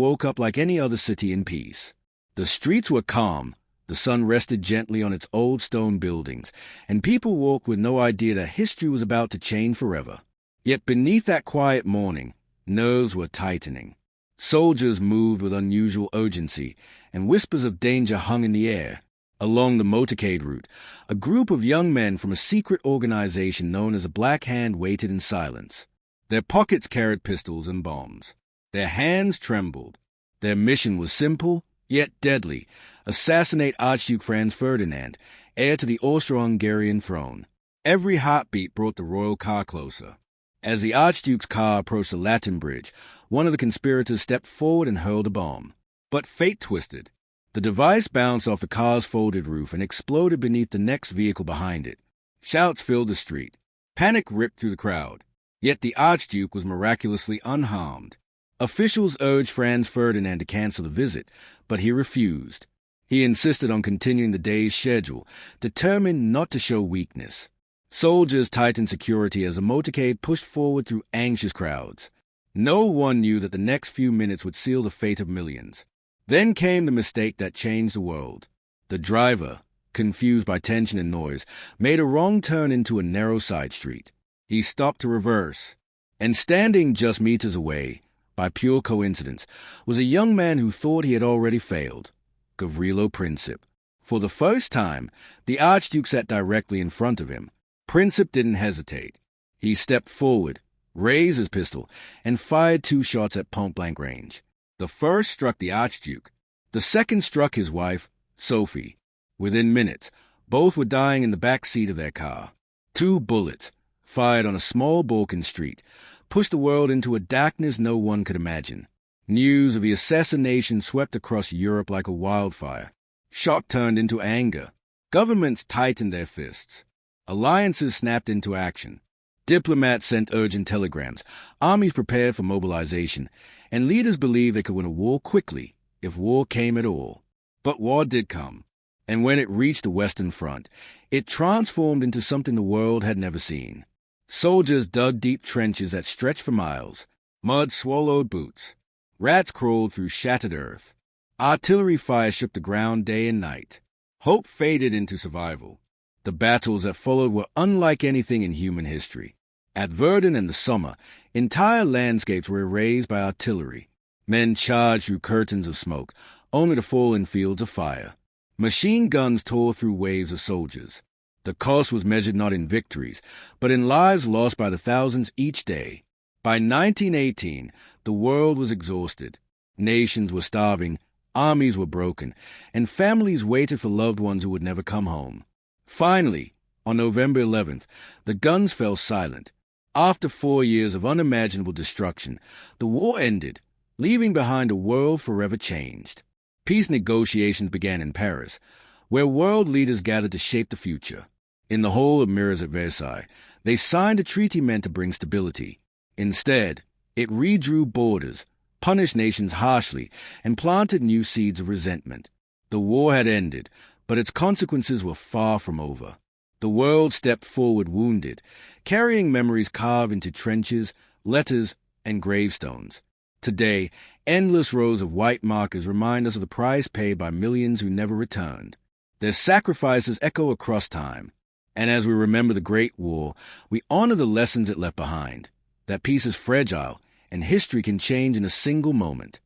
woke up like any other city in peace. The streets were calm, the sun rested gently on its old stone buildings, and people walked with no idea that history was about to change forever. Yet beneath that quiet morning, nerves were tightening. Soldiers moved with unusual urgency, and whispers of danger hung in the air. Along the motorcade route, a group of young men from a secret organization known as a Black Hand waited in silence. Their pockets carried pistols and bombs. Their hands trembled. Their mission was simple, yet deadly: assassinate Archduke Franz Ferdinand, heir to the Austro-Hungarian throne. Every heartbeat brought the royal car closer. As the Archduke's car approached the Latin Bridge, one of the conspirators stepped forward and hurled a bomb. But fate twisted. The device bounced off the car's folded roof and exploded beneath the next vehicle behind it. Shouts filled the street. Panic ripped through the crowd. Yet the Archduke was miraculously unharmed. Officials urged Franz Ferdinand to cancel the visit, but he refused. He insisted on continuing the day's schedule, determined not to show weakness. Soldiers tightened security as the motorcade pushed forward through anxious crowds. No one knew that the next few minutes would seal the fate of millions. Then came the mistake that changed the world. The driver, confused by tension and noise, made a wrong turn into a narrow side street. He stopped to reverse, and standing just meters away, by pure coincidence, was a young man who thought he had already failed, Gavrilo Princip. For the first time, the Archduke sat directly in front of him. Princip didn't hesitate. He stepped forward, raised his pistol, and fired 2 shots at point-blank range. The first struck the Archduke. The second struck his wife, Sophie. Within minutes, both were dying in the back seat of their car. 2 bullets, fired on a small Balkan street, pushed the world into a darkness no one could imagine. News of the assassination swept across Europe like a wildfire. Shock turned into anger. Governments tightened their fists. Alliances snapped into action. Diplomats sent urgent telegrams. Armies prepared for mobilization, and leaders believed they could win a war quickly, if war came at all. But war did come, and when it reached the Western Front, it transformed into something the world had never seen. Soldiers dug deep trenches that stretched for miles. Mud swallowed boots. Rats crawled through shattered earth. Artillery fire shook the ground day and night. Hope faded into survival. The battles that followed were unlike anything in human history. At Verdun in the summer, entire landscapes were erased by artillery. Men charged through curtains of smoke, only to fall in fields of fire. Machine guns tore through waves of soldiers. The cost was measured not in victories, but in lives lost by the thousands each day. By 1918, the world was exhausted. Nations were starving, armies were broken, and families waited for loved ones who would never come home. Finally, on November 11th, the guns fell silent. After 4 years of unimaginable destruction, the war ended, leaving behind a world forever changed. Peace negotiations began in Paris, where world leaders gathered to shape the future. In the hall of mirrors at Versailles, they signed a treaty meant to bring stability. Instead, it redrew borders, punished nations harshly, and planted new seeds of resentment. The war had ended, but its consequences were far from over. The world stepped forward wounded, carrying memories carved into trenches, letters, and gravestones. Today, endless rows of white markers remind us of the price paid by millions who never returned. Their sacrifices echo across time, and as we remember the Great War, we honor the lessons it left behind, that peace is fragile, and history can change in a single moment.